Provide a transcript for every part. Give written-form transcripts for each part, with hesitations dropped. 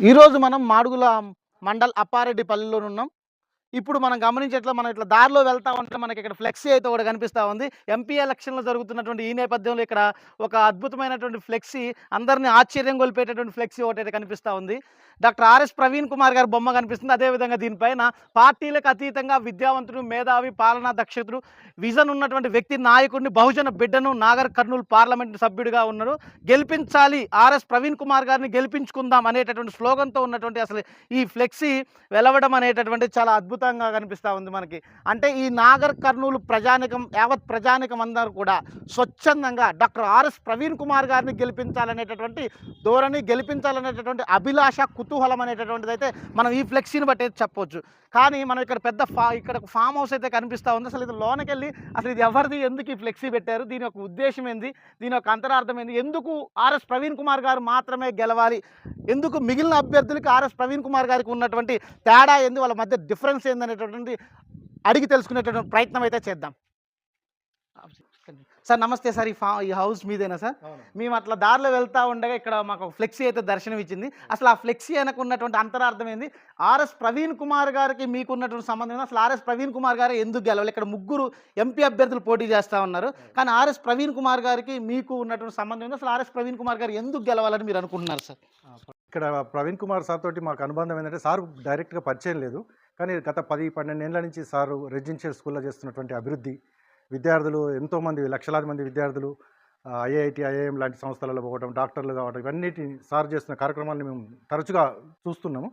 ఈరోజు మనం మాడుగుల మండల్ అప్పారెడ్డిపల్లిలో ఉన్నాం. ఇప్పుడు మనం గమనించేట్లా మనం ఇట్లా దారిలో వెళ్తా ఉంటే మనకి ఇక్కడ ఫ్లెక్సీ అయితే ఒకటి కనిపిస్తా ఉంది. ఎంపీ ఎలక్షన్‌లో జరుగుతున్నటువంటి ఈ నేపథ్యంలో ఇక్కడ ఒక అద్భుతమైనటువంటి ఫ్లెక్సీ అందరిని ఆశ్చర్యం గొలిపేటటువంటి ఫ్లెక్సీ ఒకటైతే కనిపిస్తా ఉంది. డాక్టర్ ఆర్ఎస్ ప్రవీణ్ కుమార్ గారి బొమ్మ కనిపిస్తుంది. అదేవిధంగా దీనిపైన పార్టీలకు అతీతంగా విద్యావంతుడు, మేధావి, పాలనా దక్షతుడు, విజన్ ఉన్నటువంటి వ్యక్తి, నాయకుడిని, బహుజన బిడ్డను, నాగర్ కర్నూలు పార్లమెంటు సభ్యుడిగా ఉన్నారు. గెలిపించాలి ఆర్ఎస్ ప్రవీణ్ కుమార్ గారిని గెలిపించుకుందాం అనేటటువంటి స్లోగన్‌తో ఉన్నటువంటి అసలు ఈ ఫ్లెక్సీ వెలవడం అనేటటువంటిది చాలా అద్భుతంగా కనిపిస్తూ ఉంది మనకి. అంటే ఈ నాగర్ కర్నూలు ప్రజానికం, యావత్ ప్రజానికం అందరూ కూడా స్వచ్ఛందంగా డాక్టర్ ఆర్ఎస్ ప్రవీణ్ కుమార్ గారిని గెలిపించాలనేటటువంటి ధోరణి, గెలిపించాలనేటటువంటి అభిలాష, కుతూహలం అనేటటువంటిది అయితే మనం ఈ ఫ్లెక్సీని బట్టి అయితే చెప్పొచ్చు. కానీ మనం ఇక్కడ పెద్ద ఇక్కడ ఒక ఫామ్ హౌస్ అయితే కనిపిస్తూ ఉంది. అసలు ఇది లోనకెళ్ళి అసలు ఇది ఎవరిది, ఎందుకు ఈ ఫ్లెక్సీ పెట్టారు, దీని యొక్క ఉద్దేశం ఏంది, దీని యొక్క అంతరార్థం ఏంది, ఎందుకు ఆర్ఎస్ ప్రవీణ్ కుమార్ గారు మాత్రమే గెలవాలి, ఎందుకు మిగిలిన అభ్యర్థులకి ఆర్ఎస్ ప్రవీణ్ కుమార్ గారికి ఉన్నటువంటి తేడా ఏంది, వాళ్ళ మధ్య డిఫరెన్స్ ఏందనేటటువంటి అడిగి తెలుసుకునేటటువంటి ప్రయత్నం అయితే చేద్దాం. సార్ నమస్తే సార్. ఈ హౌస్ మీదేనా సార్? మేము అట్లా దారిలో వెళ్తా ఉండగా ఇక్కడ మాకు ఫ్లెక్సీ అయితే దర్శనం ఇచ్చింది. అసలు ఆ ఫ్లెక్సీ వెనక ఉన్నటువంటి అంతరార్థం ఏంది, ఆర్ఎస్ ప్రవీణ్ కుమార్ గారికి మీకు ఉన్నటువంటి సంబంధం ఏంది, అసలు ఆర్ఎస్ ప్రవీణ్ కుమార్ గారు ఎందుకు గెలవాలి? ఇక్కడ ముగ్గురు ఎంపీ అభ్యర్థులు పోటీ చేస్తూ ఉన్నారు, కానీ ఆర్ఎస్ ప్రవీణ్ కుమార్ గారికి మీకు ఉన్నటువంటి సంబంధం ఏంది, అసలు ఆర్ఎస్ ప్రవీణ్ కుమార్ గారు ఎందుకు గెలవాలని మీరు అనుకుంటున్నారు సార్? ఇక్కడ ప్రవీణ్ కుమార్ సార్ తోటి మాకు అనుబంధం ఏంటంటే, సార్ డైరెక్ట్గా పరిచయం లేదు, కానీ గత 10-12 ఏళ్ల నుంచి సారు రెసిడెన్షియల్ స్కూల్లో చేస్తున్నటువంటి అభివృద్ధి, విద్యార్థులు ఎంతోమంది, లక్షలాది మంది విద్యార్థులు ఐఐటి, ఐఐఎం లాంటి సంస్థలలో పోవడం, డాక్టర్లు కావడం, ఇవన్నిటి సార్ చేస్తున్న కార్యక్రమాలను మేము తరచుగా చూస్తున్నాము.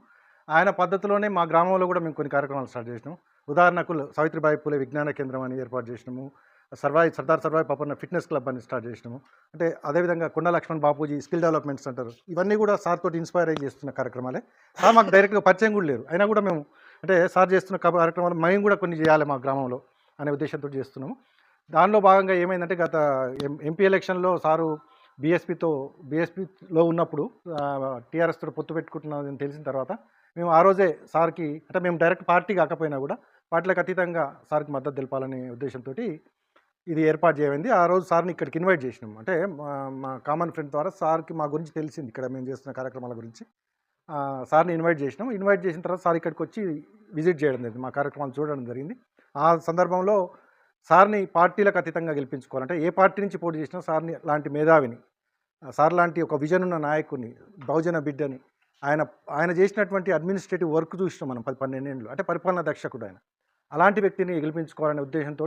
ఆయన పద్ధతిలోనే మా గ్రామంలో కూడా మేము కొన్ని కార్యక్రమాలు స్టార్ట్ చేసినాము. ఉదాహరణకు సావిత్రిబాయి పూలే విజ్ఞాన కేంద్రం అని ఏర్పాటు చేసినాము. సర్దార్ సర్వాయి పపన్న ఫిట్నెస్ క్లబ్ అని స్టార్ట్ చేసినాము. అంటే అదేవిధంగా Konda Lakshman Bapuji skill development centre, ఇవన్నీ కూడా సార్ తోటి ఇన్స్పైర్ అయ్యి చేస్తున్న కార్యక్రమాలే. సార్ మాకు డైరెక్ట్గా పరిచయం కూడా లేరు, అయినా కూడా మేము అంటే సార్ చేస్తున్న కార్యక్రమాలు మేము కూడా కొన్ని చేయాలి మా గ్రామంలో అనే ఉద్దేశంతో చేస్తున్నాము. దానిలో భాగంగా ఏమైందంటే, గత ఎంపీ ఎలక్షన్లో సారు బీఎస్పీలో ఉన్నప్పుడు టీఆర్ఎస్తో పొత్తు పెట్టుకుంటున్నదని తెలిసిన తర్వాత మేము ఆ రోజే సార్కి, అంటే మేము డైరెక్ట్ పార్టీ కాకపోయినా కూడా పార్టీలకు అతీతంగా సార్కి మద్దతు తెలపాలనే ఉద్దేశంతో ఇది ఏర్పాటు చేయమైంది. ఆ రోజు సార్ని ఇక్కడికి ఇన్వైట్ చేసినాం. అంటే మా కామన్ ఫ్రెండ్ ద్వారా సార్కి మా గురించి తెలిసింది, ఇక్కడ మేము చేస్తున్న కార్యక్రమాల గురించి. సార్ని ఇన్వైట్ చేసినాం. ఇన్వైట్ చేసిన తర్వాత సార్ ఇక్కడికి వచ్చి విజిట్ చేయడం జరిగింది, మా కార్యక్రమాలు చూడడం జరిగింది. ఆ సందర్భంలో సార్ని పార్టీలకు అతీతంగా గెలిపించుకోవాలంటే, ఏ పార్టీ నుంచి పోటీ చేసినా సార్ని లాంటి మేధావిని, సార్ లాంటి ఒక విజన్ ఉన్న నాయకుడిని, బహుజన బిడ్డని, ఆయన చేసినటువంటి అడ్మినిస్ట్రేటివ్ వర్క్ చూసినాం మనం 10-12 ఏళ్ళు. అంటే పరిపాలనా దక్షకుడు ఆయన. అలాంటి వ్యక్తిని గెలిపించుకోవాలనే ఉద్దేశంతో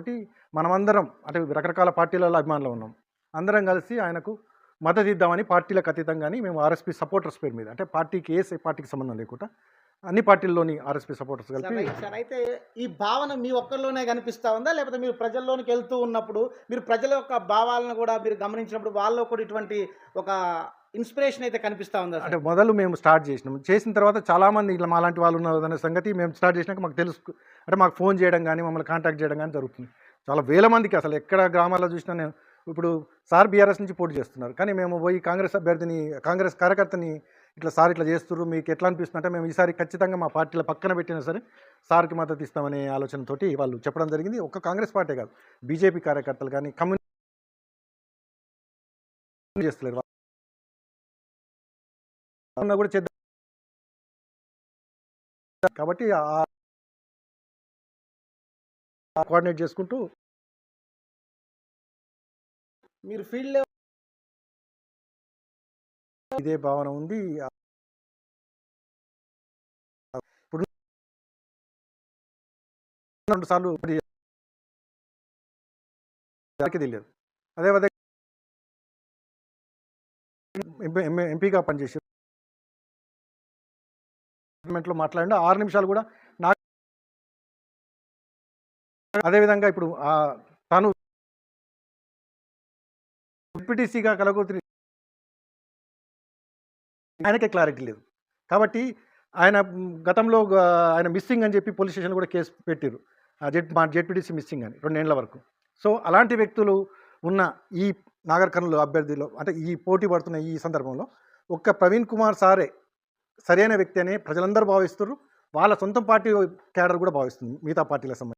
మనమందరం, అంటే రకరకాల పార్టీలలో అభిమానులు ఉన్నాం, అందరం కలిసి ఆయనకు మద్దతు ఇద్దామని పార్టీలకు అతీతంగాని మేము ఆర్ఎస్పీ సపోర్టర్స్ పేరు మీద, అంటే పార్టీకి పార్టీకి సంబంధం లేకుండా అన్ని పార్టీల్లోని ఆర్ఎస్పీ సపోర్టర్స్ కలిపి. సార్ అయితే ఈ భావన మీ ఒక్కరిలోనే కనిపిస్తూ ఉందా, లేకపోతే మీరు ప్రజల్లోనికి వెళ్తూ ఉన్నప్పుడు మీరు ప్రజల యొక్క భావాలను కూడా మీరు గమనించినప్పుడు వాళ్ళలో కూడా ఇటువంటి ఒక ఇన్స్పిరేషన్ అయితే కనిపిస్తూ ఉందా? అంటే మొదలు మేము స్టార్ట్ చేసినాం, చేసిన తర్వాత చాలామంది ఇట్లా మాలాంటి వాళ్ళు ఉన్నారనే సంగతి మేము స్టార్ట్ చేసినాక మాకు తెలుసు. అంటే మాకు ఫోన్ చేయడం కానీ, మమ్మల్ని కాంటాక్ట్ చేయడం కానీ జరుగుతుంది. చాలా వేల మందికి, అసలు ఎక్కడ గ్రామాల్లో చూసినా, నేను ఇప్పుడు సార్ బీఆర్ఎస్ నుంచి పోటీ చేస్తున్నారు, కానీ మేము పోయి కాంగ్రెస్ అభ్యర్థిని, కాంగ్రెస్ కార్యకర్తని ఇట్లా సార్ ఇట్లా చేస్తున్నారు, మీకు ఎట్లా అనిపిస్తుంది అంటే, మేము ఈసారి ఖచ్చితంగా మా పార్టీలో పక్కన పెట్టినా సరే సార్కి మద్దతు ఇస్తామనే ఆలోచనతోటి వాళ్ళు చెప్పడం జరిగింది. ఒక్క కాంగ్రెస్ పార్టీ కాదు, బీజేపీ కార్యకర్తలు కానీ కమ్యూనిస్ట్ చేస్తలేరు కూడా చేద్దాం కాబట్టి కోఆర్డినేట్ చేసుకుంటూ మీరు ఫీల్డ్ ఇదే భావన ఉంది. ఇప్పుడు 2 సార్లు తెలియదు, అదేవిధంగా ఎంపీగా పనిచేసి పార్లమెంట్లో మాట్లాడిన 6 నిమిషాలు కూడా నాకు. అదేవిధంగా ఇప్పుడు తను డిప్యూటీసీగా కలగూతురి, ఆయనకే క్లారిటీ లేదు. కాబట్టి ఆయన గతంలో ఆయన మిస్సింగ్ అని చెప్పి పోలీస్ స్టేషన్లో కూడా కేసు పెట్టారు, మా జెడ్పీటీసీ మిస్సింగ్ అని 2 ఏళ్ల వరకు. సో అలాంటి వ్యక్తులు ఉన్న ఈ నాగర్ కర్నూలు అభ్యర్థిలో, అంటే ఈ పోటీ పడుతున్న ఈ సందర్భంలో ఒక్క ప్రవీణ్ కుమార్ సారే సరైన వ్యక్తి అని ప్రజలందరూ భావిస్తారు. వాళ్ళ సొంత పార్టీ క్యాడర్ కూడా భావిస్తుంది, మిగతా పార్టీలకు సంబంధించి.